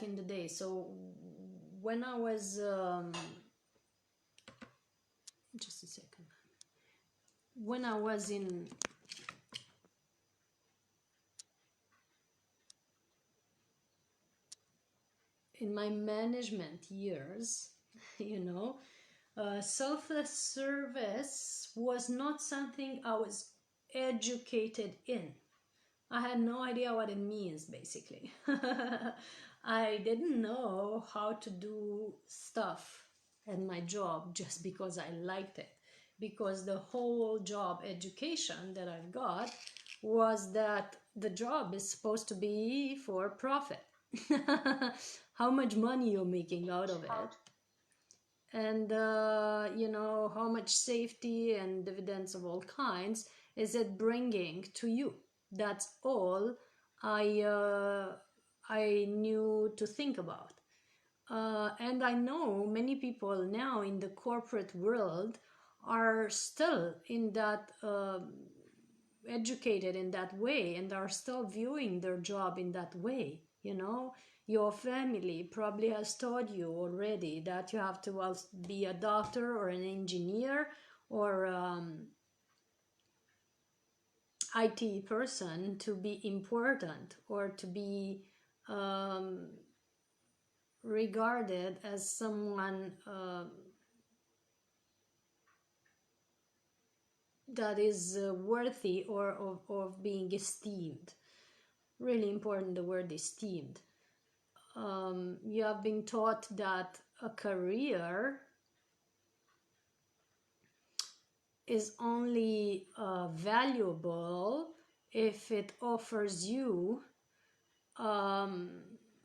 in the day. So when I was just a second, when I was in my management years, you know, selfless service was not something I was educated in. I had no idea what it means, basically. I didn't know how to do stuff at my job just because I liked it. Because the whole job education that I've got was that the job is supposed to be for profit. How much money you're making out of it. And, you know, how much safety and dividends of all kinds is it bringing to you. That's all I knew to think about. And I know many people now in the corporate world are still in that educated in that way and are still viewing their job in that way. You know, your family probably has taught you already that you have to be a doctor or an engineer or IT person to be important or to be regarded as someone that is worthy or of being esteemed. Really important, the word esteemed. You have been taught that a career is only valuable if it offers you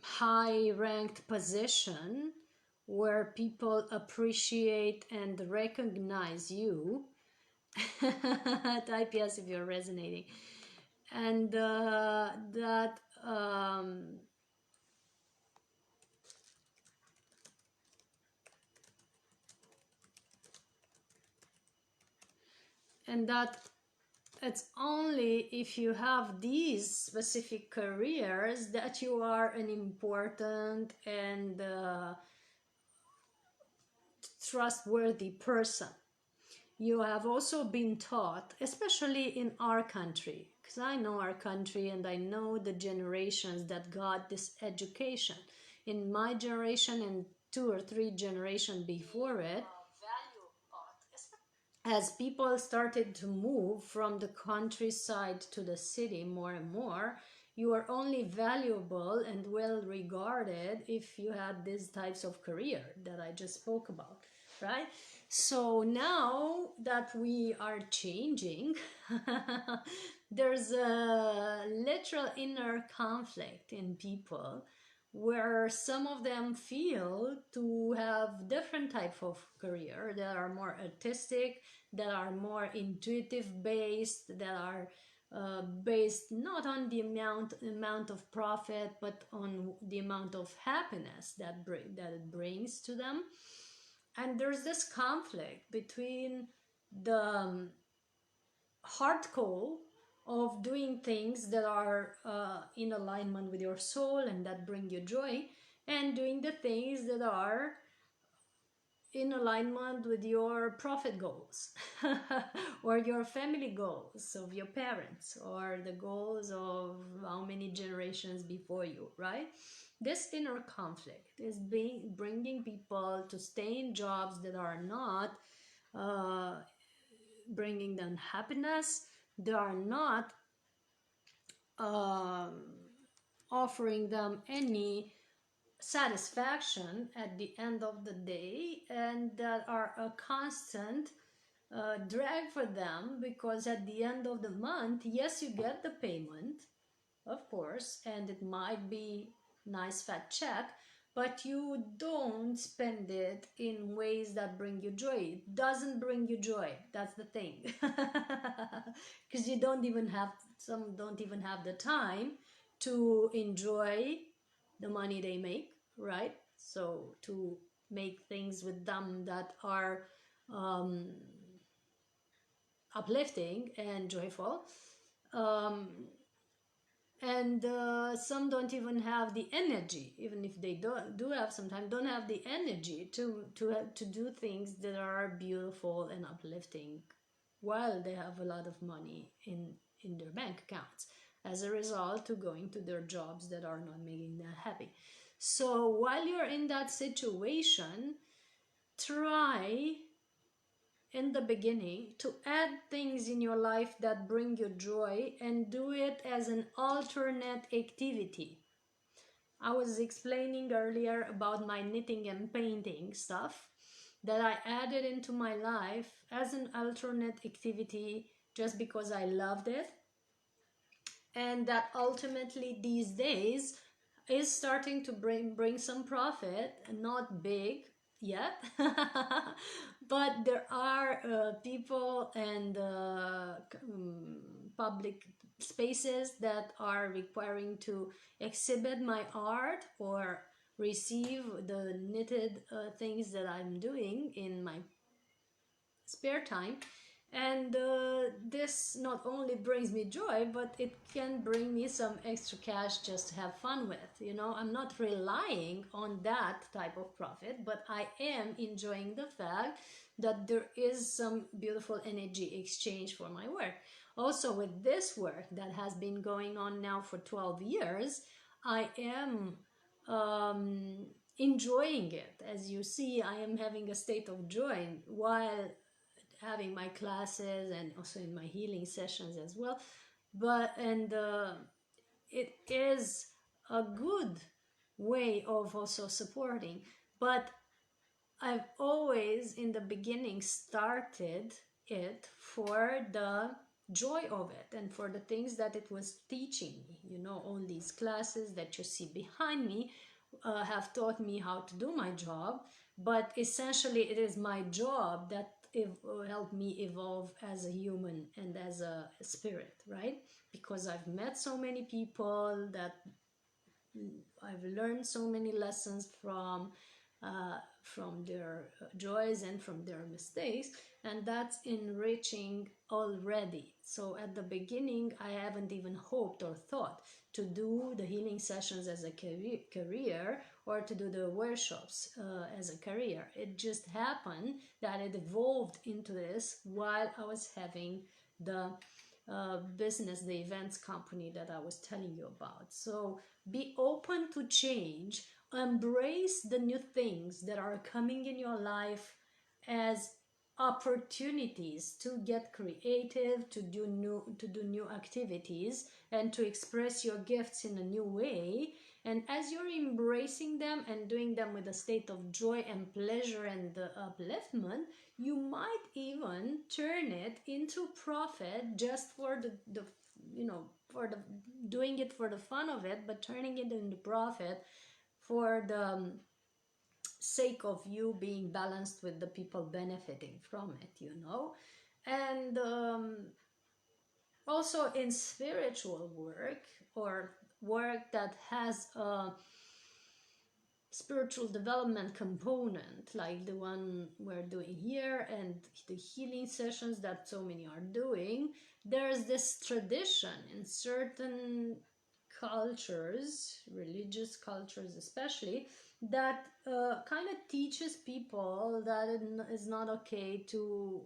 high-ranked position where people appreciate and recognize you. Type yes if you're resonating. And that it's only if you have these specific careers that you are an important and trustworthy person. You have also been taught, especially in our country, because I know our country and I know the generations that got this education. In my generation and 2 or 3 generations before it, as people started to move from the countryside to the city more and more, you are only valuable and well regarded if you had these types of career that I just spoke about, right? So now that we are changing, there's a literal inner conflict in people where some of them feel to have different type of career that are more artistic, that are more intuitive based, that are based not on the amount of profit, but on the amount of happiness that it brings to them. And there's this conflict between the heart goal of doing things that are in alignment with your soul and that bring you joy, and doing the things that are in alignment with your profit goals or your family goals of your parents or the goals of how many generations before you, right? This inner conflict is bringing people to stay in jobs that are not bringing them happiness. They are not offering them any satisfaction at the end of the day, and that are a constant drag for them, because at the end of the month, yes, you get the payment, of course, and it might be nice fat check, but you don't spend it in ways that bring you joy. It doesn't bring you joy. That's the thing. Because you don't even have, some don't even have the time to enjoy the money they make, right? So to make things with them that are uplifting and joyful. And some don't even have the energy, even if they do have sometimes, don't have the energy to do things that are beautiful and uplifting while they have a lot of money in their bank accounts, as a result to going to their jobs that are not making them happy. So while you're in that situation, try in the beginning to add things in your life that bring you joy and do it as an alternate activity. I was explaining earlier about my knitting and painting stuff that I added into my life as an alternate activity just because I loved it, and that ultimately these days is starting to bring some profit, not big yet, but there are people and public spaces that are requiring to exhibit my art or receive the knitted things that I'm doing in my spare time. And this not only brings me joy, but it can bring me some extra cash just to have fun with. You know, I'm not relying on that type of profit, but I am enjoying the fact that there is some beautiful energy exchange for my work. Also, with this work that has been going on now for 12 years, I am enjoying it. As you see, I am having a state of joy while having my classes and also in my healing sessions as well. But and it is a good way of also supporting. But I've always in the beginning started it for the joy of it and for the things that it was teaching me. You know, all these classes that you see behind me have taught me how to do my job, but essentially it is my job that helped me evolve as a human and as a spirit, right? Because I've met so many people that I've learned so many lessons from their joys and from their mistakes, and that's enriching already. So at the beginning, I haven't even hoped or thought to do the healing sessions as a career or to do the workshops as a career. It just happened that it evolved into this while I was having the business, the events company that I was telling you about. So be open to change, embrace the new things that are coming in your life as opportunities to get creative, to do new activities and to express your gifts in a new way. And as you're embracing them and doing them with a state of joy and pleasure and upliftment, you might even turn it into profit just for the you know, for the doing it for the fun of it, but turning it into profit for the sake of you being balanced with the people benefiting from it, you know. And also in spiritual work or work that has a spiritual development component like the one we're doing here and the healing sessions that so many are doing, there's this tradition in certain cultures, religious cultures especially, that kind of teaches people that it is not okay to,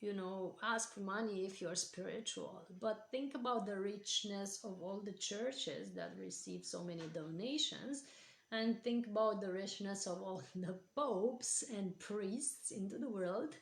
you know, ask for money if you're spiritual. But think about the richness of all the churches that receive so many donations, and think about the richness of all the popes and priests into the world.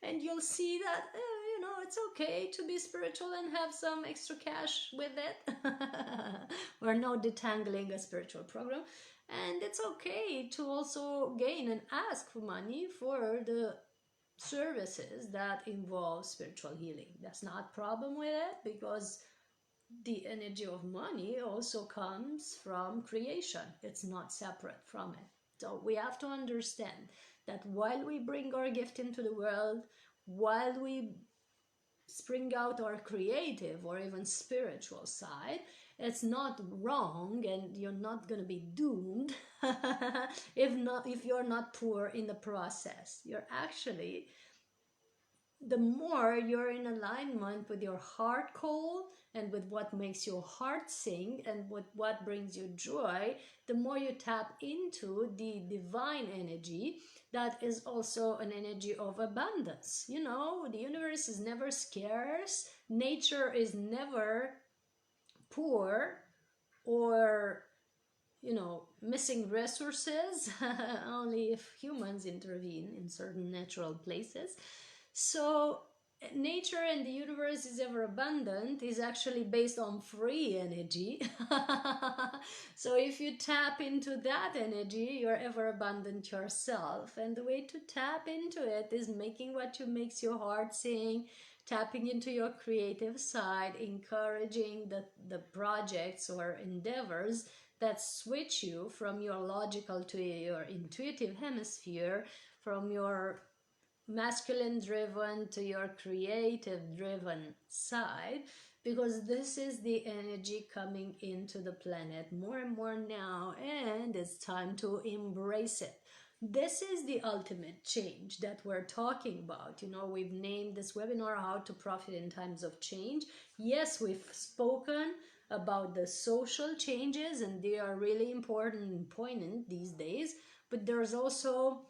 And you'll see that, you know, it's okay to be spiritual and have some extra cash with it. We're not detangling a spiritual program. And it's okay to also gain and ask for money for the services that involve spiritual healing. That's not a problem with it, because the energy of money also comes from creation. It's not separate from it. So we have to understand that while we bring our gift into the world, while we spring out our creative or even spiritual side, it's not wrong, and you're not going to be doomed if you're not poor in the process. You're actually the more you're in alignment with your heart call and with what makes your heart sing and with what brings you joy, the more you tap into the divine energy that is also an energy of abundance. You know, the universe is never scarce, nature is never poor or, you know, missing resources, only if humans intervene in certain natural places. So nature and the universe is ever abundant is actually based on free energy. So if you tap into that energy, you're ever abundant yourself. And the way to tap into it is making what you makes your heart sing, tapping into your creative side, encouraging the projects or endeavors that switch you from your logical to your intuitive hemisphere, from your masculine driven to your creative driven side, because this is the energy coming into the planet more and more now, and it's time to embrace it. This is the ultimate change that we're talking about. You know, we've named this webinar How to Profit in Times of Change. Yes, we've spoken about the social changes, and they are really important and poignant these days, but there's also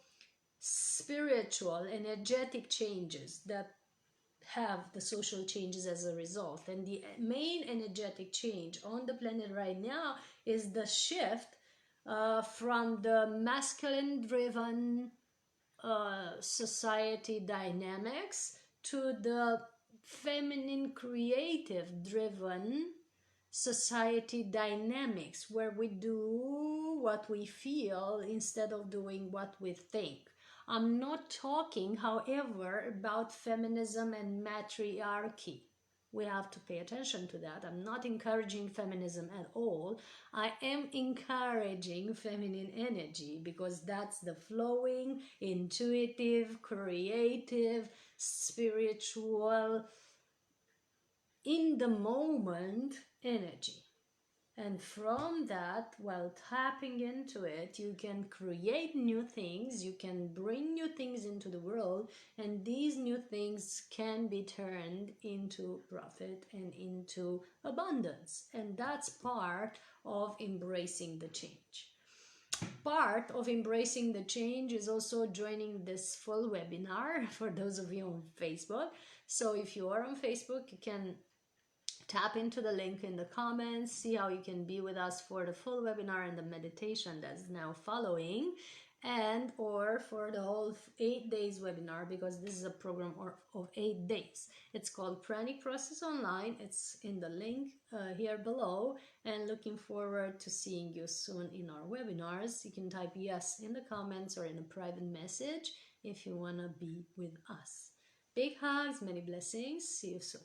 spiritual, energetic changes that have the social changes as a result. And the main energetic change on the planet right now is the shift from the masculine driven society dynamics to the feminine creative driven society dynamics, where we do what we feel instead of doing what we think. I'm not talking, however, about feminism and matriarchy. We have to pay attention to that. I'm not encouraging feminism at all. I am encouraging feminine energy, because that's the flowing, intuitive, creative, spiritual, in the moment energy. And from that, while tapping into it, you can create new things, you can bring new things into the world, and these new things can be turned into profit and into abundance. And that's part of embracing the change. Part of embracing the change is also joining this full webinar for those of you on Facebook. So if you are on Facebook, you can tap into the link in the comments, see how you can be with us for the full webinar and the meditation that's now following, and or for the whole 8 days webinar, because this is a program of 8 days. It's called Pranic Process Online. It's in the link here below, and looking forward to seeing you soon in our webinars. You can type yes in the comments or in a private message if you want to be with us. Big hugs, many blessings. See you soon.